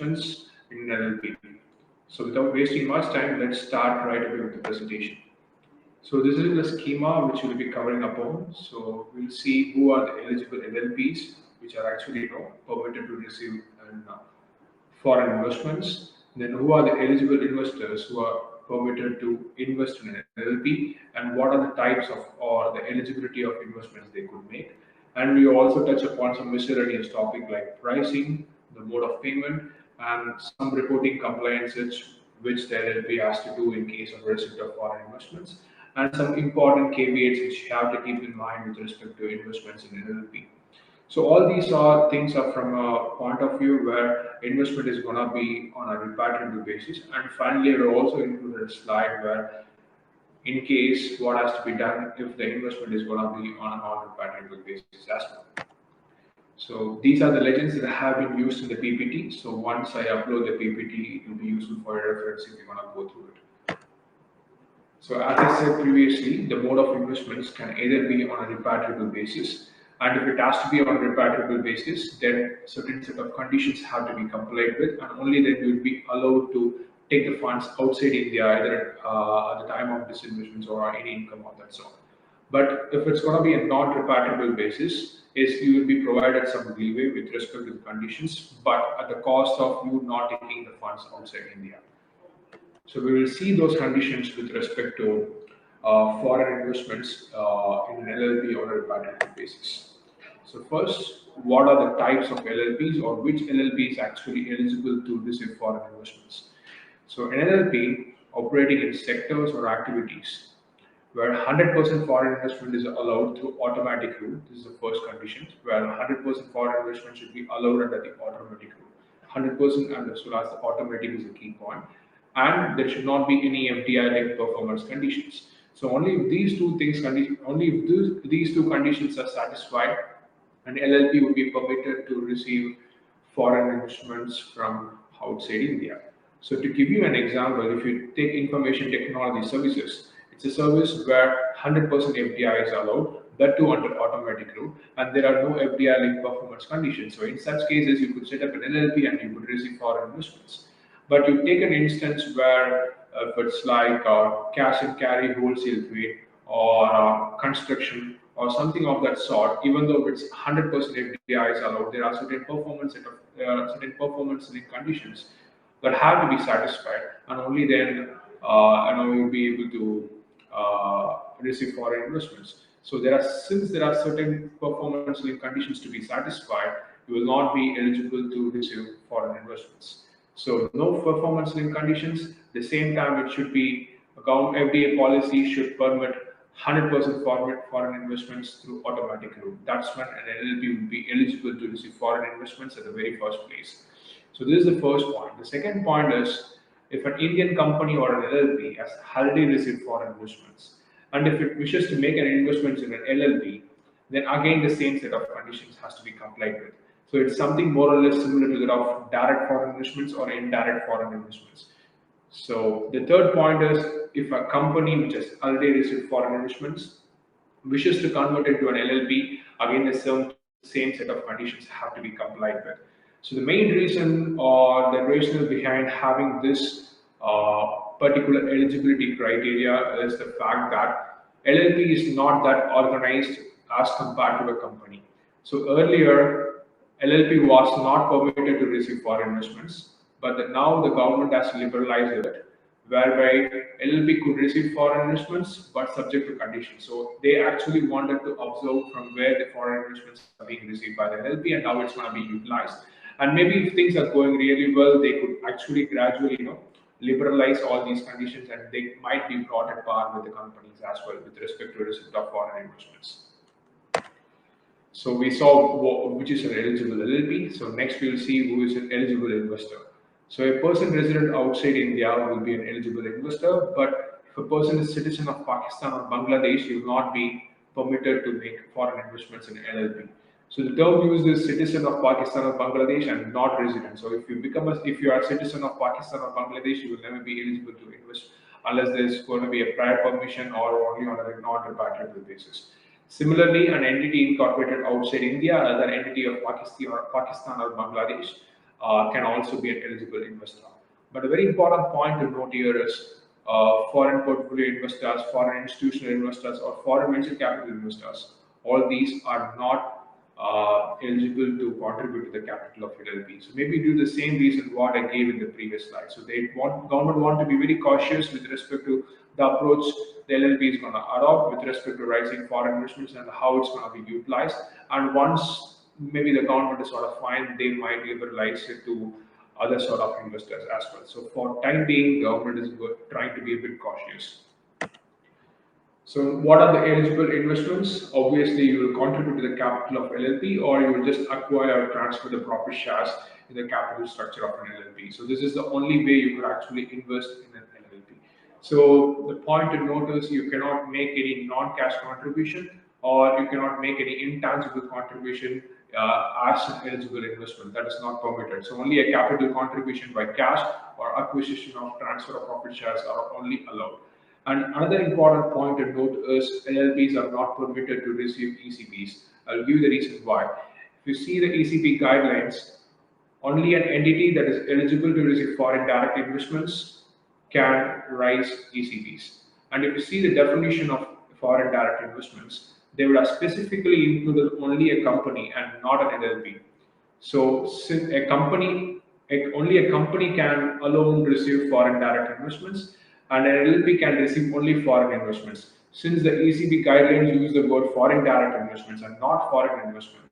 investments in LLP. So without wasting much time, let's start right away with the presentation. So this is the schema which we'll be covering upon. So we'll see who are the eligible LLPs, which are actually permitted to receive foreign investments. Then who are the eligible investors who are permitted to invest in an LLP, and what are the types of or the eligibility of investments they could make. And we also touch upon some miscellaneous topic like pricing, the mode of payment, and some reporting compliances which the LLP has to do in case of receipt of foreign investments, and some important caveats which you have to keep in mind with respect to investments in LLP. So all these are things are from a point of view where investment is going to be on a repatriable basis. And finally, we also included a slide where, in case what has to be done if the investment is going to be on a non-repatriable basis as well. So these are the legends that have been used in the PPT. So once I upload the PPT, it will be useful for your reference if you want to go through it. So as I said previously, the mode of investments can either be on a repatriable basis, and if it has to be on a repatriable basis, then certain set of conditions have to be complied with, and only then you will be allowed to take the funds outside India, either at the time of disinvestments or any income of that sort. But if it's going to be a non-repatriable basis, is you will be provided some leeway with respect to the conditions, but at the cost of you not taking the funds outside India. So we will see those conditions with respect to foreign investments in an LLP on a repatriable basis. So first, what are the types of LLPs, or which LLP is actually eligible to receive foreign investments? So an LLP operating in sectors or activities where 100% foreign investment is allowed through automatic route. This is the first condition, where 100% foreign investment should be allowed under the automatic route. 100% and as well as the automatic is a key point. And there should not be any FDI-like performance conditions. So only if these two things, only if these two conditions are satisfied, an LLP would be permitted to receive foreign investments from outside India. So to give you an example, if you take information technology services, it's a service where 100% FDI is allowed, that too under automatic route, and there are no FDI-linked performance conditions. So in such cases, you could set up an LLP and you could receive foreign investments. But you take an instance where if it's like cash and carry wholesale trade or construction or something of that sort, even though it's 100% FDI is allowed, there are certain performance linked conditions that have to be satisfied, and only then you'll be able to receive foreign investments. So since there are certain performance linked conditions to be satisfied, you will not be eligible to receive foreign investments. So no performance linked conditions. At the same time, it should be FDI policy should permit 100% foreign investments through automatic route. That's when an LLP will be eligible to receive foreign investments at the very first place. So this is the first point. The second point is, if an Indian company or an LLP has already received foreign investments, and if it wishes to make an investment in an LLP, then again the same set of conditions has to be complied with. So it's something more or less similar to that of direct foreign investments or indirect foreign investments. So the third point is, if a company which has already received foreign investments wishes to convert it to an LLP, again the same set of conditions have to be complied with. So the main reason or the rationale behind having this particular eligibility criteria is the fact that LLP is not that organized as compared to a company. So earlier, LLP was not permitted to receive foreign investments, but now the government has liberalized it, whereby LLP could receive foreign investments but subject to conditions. So they actually wanted to observe from where the foreign investments are being received by the LLP and how it's going to be utilized. And maybe if things are going really well, they could actually gradually, liberalize all these conditions, and they might be brought at par with the companies as well with respect to receipt of foreign investments. So we saw which is an eligible LLP. So next we will see who is an eligible investor. So a person resident outside India will be an eligible investor, but if a person is citizen of Pakistan or Bangladesh, he will not be permitted to make foreign investments in LLP. So the term used is citizen of Pakistan or Bangladesh and not resident. So if you are a citizen of Pakistan or Bangladesh, you will never be eligible to invest unless there's going to be a prior permission or only on a non-repatriable basis. Similarly, an entity incorporated outside India, another entity of Pakistan or Bangladesh, can also be an eligible investor. But a very important point to note here is foreign portfolio investors, foreign institutional investors, or foreign venture capital investors. All these are not eligible to contribute to the capital of LLP. So maybe due to the same reason what I gave in the previous slide. So government want to be very cautious with respect to the approach the LLP is going to adopt with respect to raising foreign investments and how it's going to be utilized. And once maybe the government is sort of fine, they might liberalize it to other sort of investors as well. So for time being, government is trying to be a bit cautious. So what are the eligible investments? Obviously, you will contribute to the capital of LLP, or you will just acquire or transfer the profit shares in the capital structure of an LLP. So this is the only way you could actually invest in an LLP. So the point to note is you cannot make any non-cash contribution, or you cannot make any intangible contribution as an eligible investment. That is not permitted. So only a capital contribution by cash or acquisition of transfer of profit shares are only allowed. And another important point to note is LLPs are not permitted to receive ECPs. I'll give you the reason why. If you see the ECP guidelines, only an entity that is eligible to receive foreign direct investments can raise ECPs. And if you see the definition of foreign direct investments, they would have specifically included only a company and not an LLP. So since only a company can alone receive foreign direct investments, and an LLP can receive only foreign investments. Since the ECB guidelines use the word foreign direct investments and not foreign investments,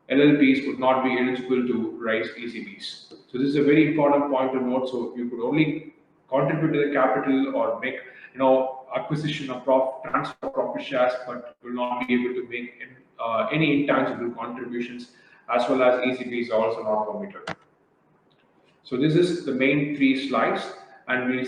LLPs would not be eligible to raise ECBs. So this is a very important point to note. So you could only contribute to the capital or make acquisition of transfer of profit shares, but will not be able to make any intangible contributions, as well as ECBs are also not permitted. So this is the main 3 slides, and we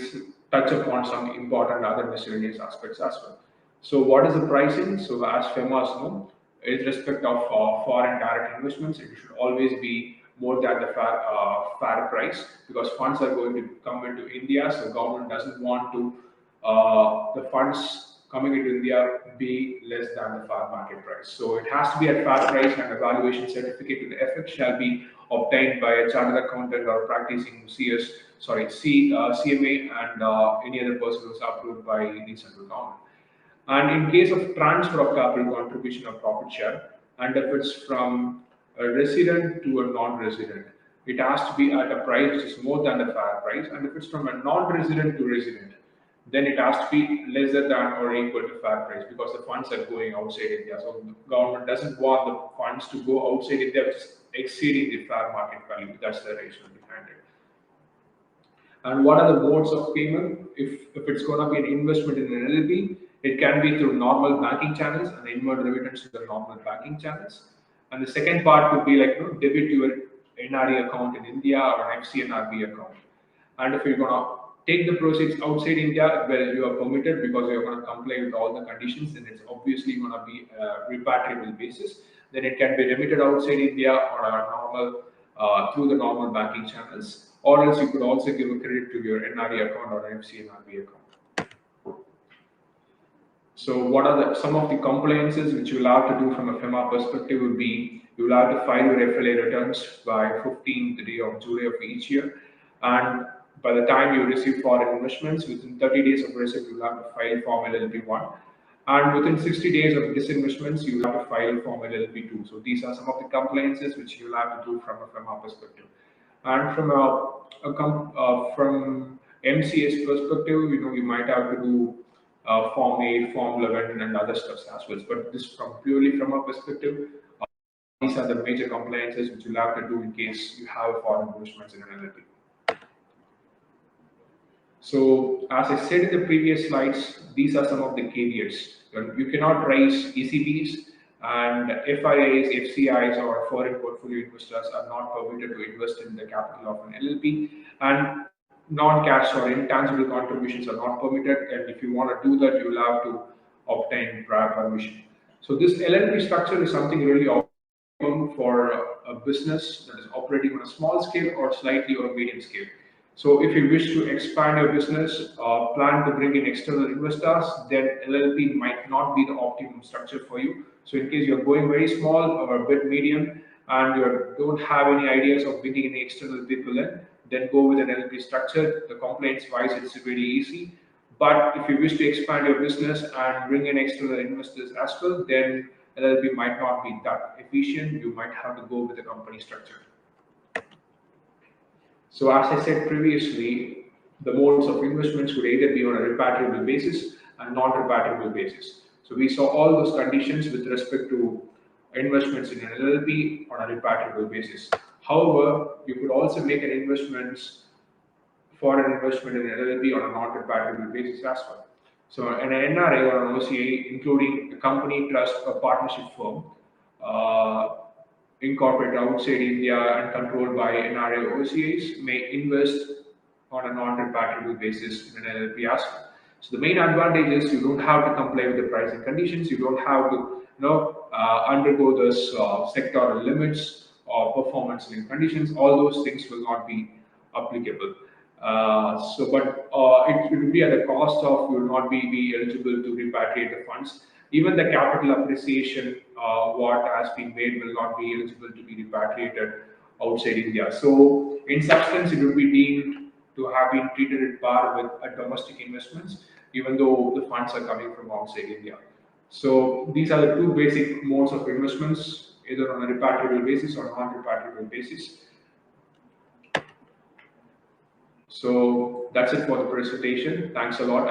touch upon some important other miscellaneous aspects as well. So what is the pricing? So as FEMAs know, with respect of foreign direct investments, it should always be more than the fair price, because funds are going to come into India. So government doesn't want to the funds coming into India be less than the fair market price. So it has to be at fair price, and evaluation certificate to the effect shall be obtained by a chartered accountant or practicing CMA, and any other person who is approved by the central government. And in case of transfer of capital contribution or profit share, and if it's from a resident to a non-resident, it has to be at a price which is more than the fair price. And if it's from a non-resident to resident, then it has to be lesser than or equal to fair price, because the funds are going outside India. So the government doesn't want the funds to go outside India, which is exceeding the fair market value. That's the rationale behind it. And what are the modes of payment? If it's going to be an investment in an LLP, it can be through normal banking channels and inward remittance to the normal banking channels. And the second part would be like debit to your NRE account in India or an FCNRB account. And if you're going to take the proceeds outside India, well, you are permitted because you're going to comply with all the conditions, and it's obviously going to be a repatriable basis. Then it can be remitted outside India or a normal through the normal banking channels, or else you could also give a credit to your NRE account or an FCNRB account. So what are some of the compliances which you will have to do from a FEMA perspective would be, you will have to file your FLA returns by 15th day of July of each year, and by the time you receive foreign investments, within 30 days of receipt, you will have to file Form LLP1. And within 60 days of disinvestments, you will have to file Form LLP2. So these are some of the compliances which you will have to do from a FEMA perspective. And from from MCS perspective, you might have to do Form 8, Form 11, and other stuff as well. But this purely from a perspective, these are the major compliances which you'll have to do in case you have foreign investments in an LLP. So as I said in the previous slides, these are some of the caveats. You cannot raise ECBs, and FIIs, FCIs, or foreign portfolio investors are not permitted to invest in the capital of an LLP, and non-cash or intangible contributions are not permitted. And if you want to do that, you will have to obtain prior permission. So this LLP structure is something really optimum for a business that is operating on a small scale or slightly or medium scale. So if you wish to expand your business, plan to bring in external investors, then LLP might not be the optimum structure for you. So in case you're going very small or a bit medium, and you don't have any ideas of bringing any external people in, then go with an LLP structure. The compliance wise, it's very easy. But if you wish to expand your business and bring in external investors as well, then LLP might not be that efficient. You might have to go with a company structure. So as I said previously, the modes of investments would either be on a repatriable basis and non-repatriable basis. So we saw all those conditions with respect to investments in an LLP on a repatriable basis. However, you could also make an foreign investment in an LLP on a non-repatriable basis as well. So an NRA or an OCA, including a company, trust, or partnership firm, incorporated outside India and controlled by NRA OCAs, may invest on a non-repatriable basis in an LLP as well. So the main advantage is you don't have to comply with the pricing conditions. You don't have to undergo those sectoral limits or performance linked conditions. All those things will not be applicable. But it will be at the cost of you will not be eligible to repatriate the funds. Even the capital appreciation what has been made will not be eligible to be repatriated outside India. So in substance, it will be deemed to have been treated at par with domestic investments, even though the funds are coming from outside India. So these are the two basic modes of investments, either on a repatriable basis or non-repatriable basis. So that's it for the presentation. Thanks a lot.